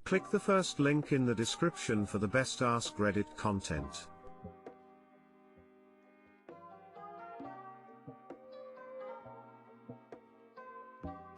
Click the first link in the description for the best Askreddit content.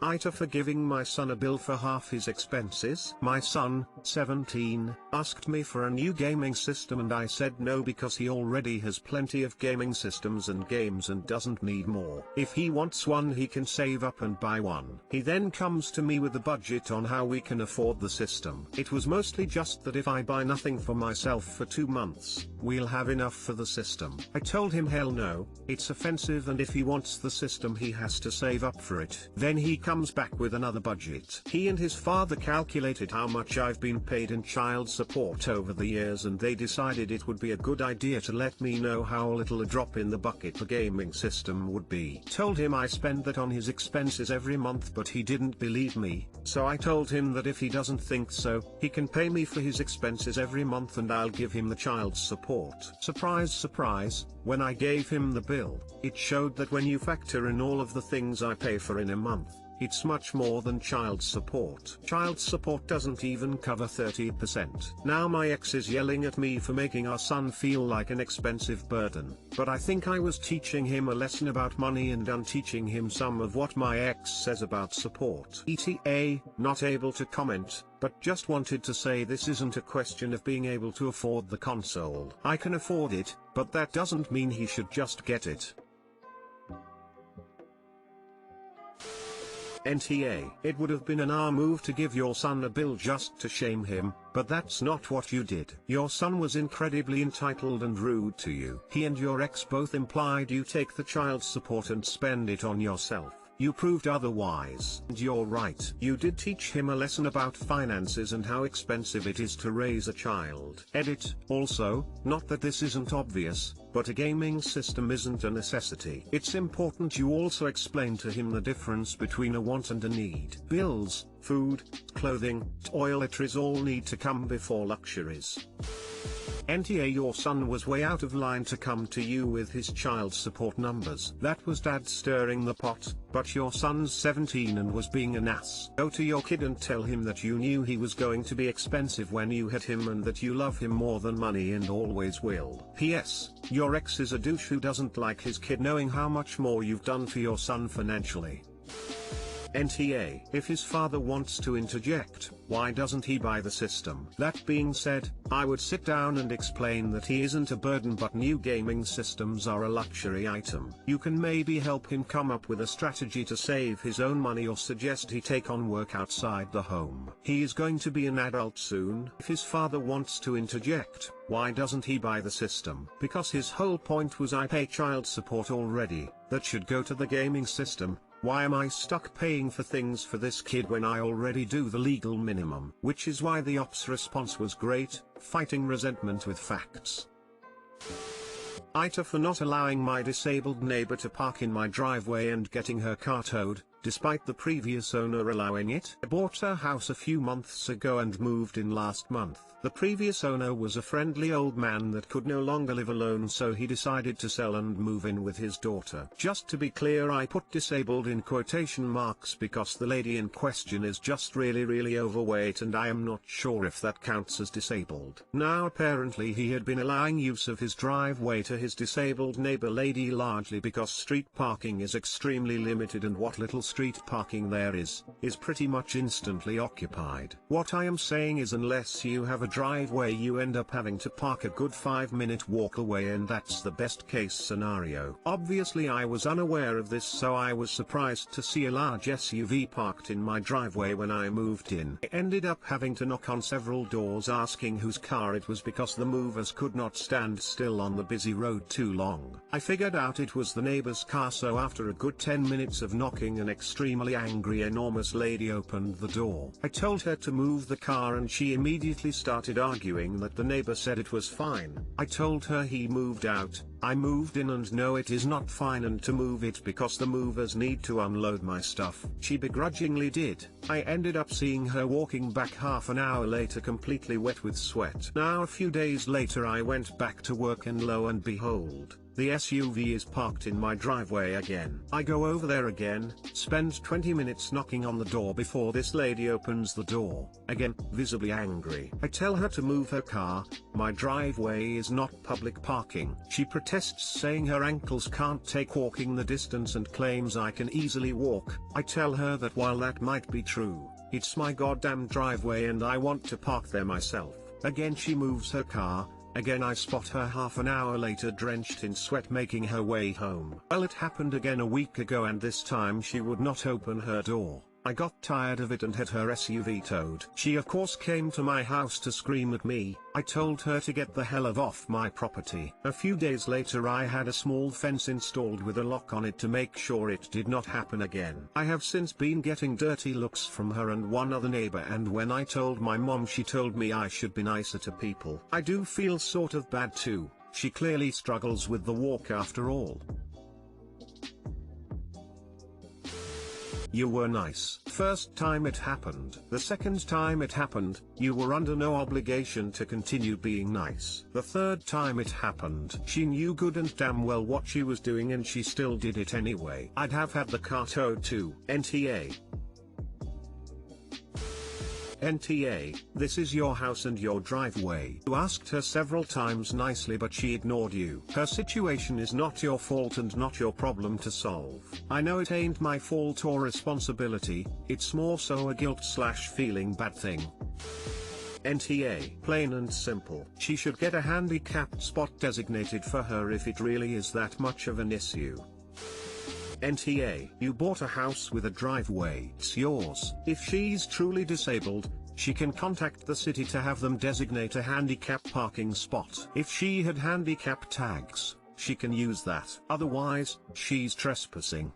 AITA for giving my son a bill for half his expenses. My son, 17, asked me for a new gaming system and I said no because he already has plenty of gaming systems and games and doesn't need more. If he wants one he can save up and buy one. He then comes to me with a budget on how we can afford the system. It was mostly just that if I buy nothing for myself for 2 months, we'll have enough for the system. I told him hell no, it's offensive and if he wants the system he has to save up for it. Then he comes back with another budget. He and his father calculated how much I've been paid in child support over the years and they decided it would be a good idea to let me know how little a drop in the bucket the gaming system would be. Told him I spend that on his expenses every month but he didn't believe me, so I told him that if he doesn't think so, he can pay me for his expenses every month and I'll give him the child support. Surprise surprise, when I gave him the bill, it showed that when you factor in all of the things I pay for in a month, it's much more than child support. Child support doesn't even cover 30%. Now my ex is yelling at me for making our son feel like an expensive burden, but I think I was teaching him a lesson about money and unteaching him some of what my ex says about support. ETA, not able to comment, but just wanted to say this isn't a question of being able to afford the console. I can afford it, but that doesn't mean he should just get it. NTA. It would have been an R move to give your son a bill just to shame him, but that's not what you did. Your son was incredibly entitled and rude to you. He and your ex both implied you take the child support and spend it on yourself. You proved otherwise. And you're right. You did teach him a lesson about finances and how expensive it is to raise a child. Edit. Also, not that this isn't obvious, but a gaming system isn't a necessity. It's important you also explain to him the difference between a want and a need. Bills, food, clothing, toiletries all need to come before luxuries. NTA, your son was way out of line to come to you with his child support numbers. That was dad stirring the pot, but your son's 17 and was being an ass. Go to your kid and tell him that you knew he was going to be expensive when you had him and that you love him more than money and always will. P.S. Your ex is a douche who doesn't like his kid knowing how much more you've done for your son financially. NTA. If his father wants to interject, why doesn't he buy the system? That being said, I would sit down and explain that he isn't a burden but new gaming systems are a luxury item. You can maybe help him come up with a strategy to save his own money or suggest he take on work outside the home. He is going to be an adult soon. If his father wants to interject, why doesn't he buy the system? Because his whole point was I pay child support already, that should go to the gaming system. Why am I stuck paying for things for this kid when I already do the legal minimum? Which is why the ops response was great, fighting resentment with facts. AITA for not allowing my disabled neighbor to park in my driveway and getting her car towed, despite the previous owner allowing it. I bought her house a few months ago and moved in last month. The previous owner was a friendly old man that could no longer live alone, so he decided to sell and move in with his daughter. Just to be clear, I put disabled in quotation marks because the lady in question is just really overweight and I am not sure if that counts as disabled. Now apparently he had been allowing use of his driveway to his disabled neighbor lady largely because street parking is extremely limited and what little street parking there is pretty much instantly occupied. What I am saying is unless you have a driveway you end up having to park a good 5-minute walk away and that's the best case scenario. Obviously I was unaware of this, so I was surprised to see a large SUV parked in my driveway when I moved in. I ended up having to knock on several doors asking whose car it was because the movers could not stand still on the busy road too long. I figured out it was the neighbor's car, so after a good 10 minutes of knocking, an extremely angry enormous lady opened the door. I told her to move the car and she immediately started arguing that the neighbor said it was fine. I told her he moved out, I moved in and no it is not fine and to move it because the movers need to unload my stuff. She begrudgingly did. I ended up seeing her walking back half an hour later completely wet with sweat. Now a few days later I went back to work and lo and behold, The SUV is parked in my driveway again. I go over there again, spend 20 minutes knocking on the door before this lady opens the door, again, visibly angry. I tell her to move her car. My driveway is not public parking. She protests, saying her ankles can't take walking the distance and claims I can easily walk. I tell her that while that might be true, it's my goddamn driveway and I want to park there myself. Again she moves her car. Again I spot her half an hour later drenched in sweat making her way home. Well, it happened again a week ago and this time she would not open her door. I got tired of it and had her SUV towed. She of course came to my house to scream at me. I told her to get the hell off my property. A few days later I had a small fence installed with a lock on it to make sure it did not happen again. I have since been getting dirty looks from her and one other neighbor, and when I told my mom she told me I should be nicer to people. I do feel sort of bad too. She clearly struggles with the walk after all. You were nice. First time it happened. The second time it happened, you were under no obligation to continue being nice. The third time it happened, she knew good and damn well what she was doing and she still did it anyway. I'd have had the car towed too. NTA. NTA, this is your house and your driveway. You asked her several times nicely but she ignored you. Her situation is not your fault and not your problem to solve. I know it ain't my fault or responsibility, it's more so a guilt/feeling bad thing. NTA, plain and simple. She should get a handicapped spot designated for her if it really is that much of an issue. NTA, you bought a house with a driveway. It's yours. If she's truly disabled, she can contact the city to have them designate a handicap parking spot. If she had handicap tags, she can use that. Otherwise, she's trespassing.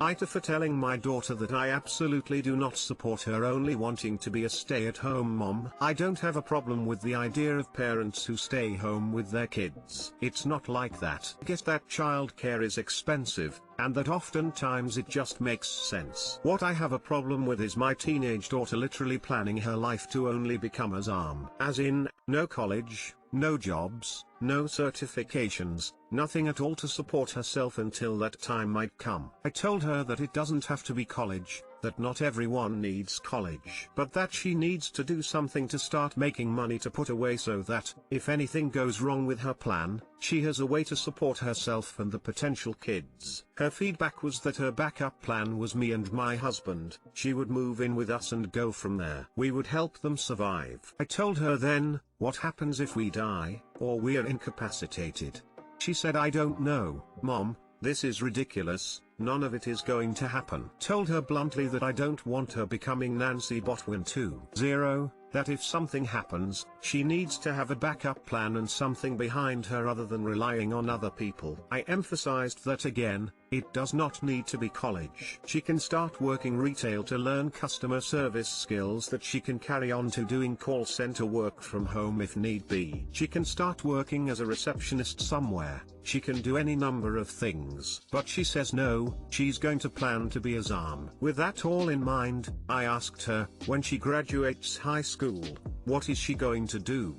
AITA, for telling my daughter that I absolutely do not support her only wanting to be a stay-at-home mom. I don't have a problem with the idea of parents who stay home with their kids. It's not like that. Get that childcare is expensive, and that oftentimes it just makes sense. What I have a problem with is my teenage daughter literally planning her life to only become a ZAM. As in, no college, no jobs, no certifications, nothing at all to support herself until that time might come. I told her that it doesn't have to be college, that not everyone needs college, but that she needs to do something to start making money to put away so that, if anything goes wrong with her plan, she has a way to support herself and the potential kids. Her feedback was that her backup plan was me and my husband. She would move in with us and go from there. We would help them survive. I told her then, what happens if we die, or we're incapacitated? She said, I don't know, Mom, this is ridiculous, none of it is going to happen. Told her bluntly that I don't want her becoming Nancy Botwin 2.0, that if something happens, she needs to have a backup plan and something behind her other than relying on other people. I emphasized that again, it does not need to be college. She can start working retail to learn customer service skills that she can carry on to doing call center work from home if need be. She can start working as a receptionist somewhere. She can do any number of things. But she says no, she's going to plan to be a ZAM. With that all in mind, I asked her, when she graduates high school, what is she going to do?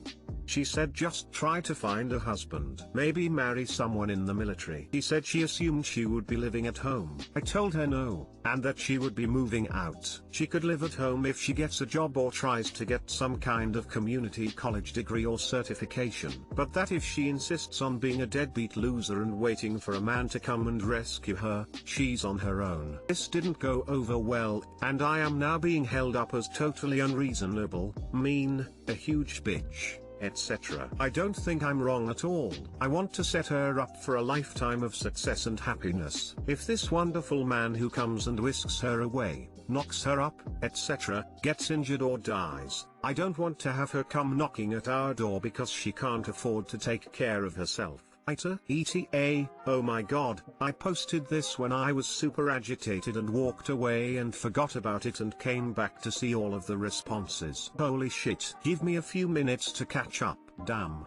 She said just try to find a husband. Maybe marry someone in the military. She said she assumed she would be living at home. I told her no, and that she would be moving out. She could live at home if she gets a job or tries to get some kind of community college degree or certification. But that if she insists on being a deadbeat loser and waiting for a man to come and rescue her, she's on her own. This didn't go over well, and I am now being held up as totally unreasonable, mean, a huge bitch, etc. I don't think I'm wrong at all. I want to set her up for a lifetime of success and happiness. If this wonderful man who comes and whisks her away, knocks her up, etc., gets injured or dies, I don't want to have her come knocking at our door because she can't afford to take care of herself. AITA, ETA, oh my god, I posted this when I was super agitated and walked away and forgot about it and came back to see all of the responses. Holy shit. Give me a few minutes to catch up, damn.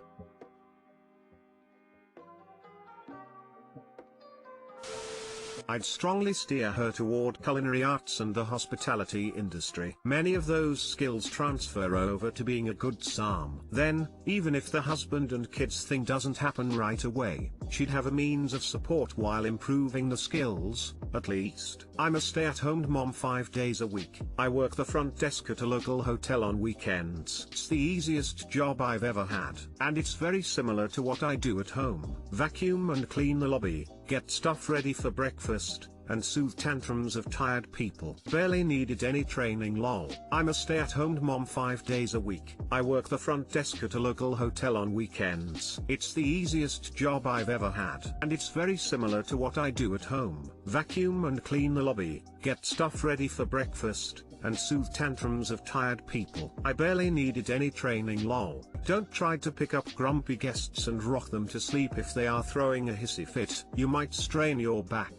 I'd strongly steer her toward culinary arts and the hospitality industry. Many of those skills transfer over to being a good Psalm. Then, even if the husband and kids thing doesn't happen right away, she'd have a means of support while improving the skills, at least. I'm a stay-at-home mom 5 days a week. I work the front desk at a local hotel on weekends. It's the easiest job I've ever had, and it's very similar to what I do at home. Vacuum and clean the lobby, get stuff ready for breakfast, and soothe tantrums of tired people. Barely needed any training lol. I'm a stay-at-home mom 5 days a week. I work the front desk at a local hotel on weekends. It's the easiest job I've ever had, and it's very similar to what I do at home. Vacuum and clean the lobby, get stuff ready for breakfast, and soothe tantrums of tired people. I barely needed any training lol. Don't try to pick up grumpy guests and rock them to sleep if they are throwing a hissy fit. You might strain your back.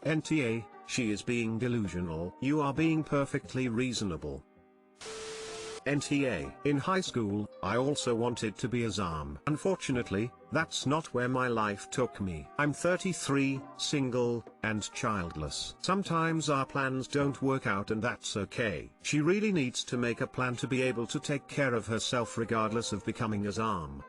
NTA, she is being delusional. You are being perfectly reasonable. NTA. In high school, I also wanted to be a Psalm. Unfortunately, that's not where my life took me. I'm 33, single, and childless. Sometimes our plans don't work out and that's okay. She really needs to make a plan to be able to take care of herself regardless of becoming a Psalm.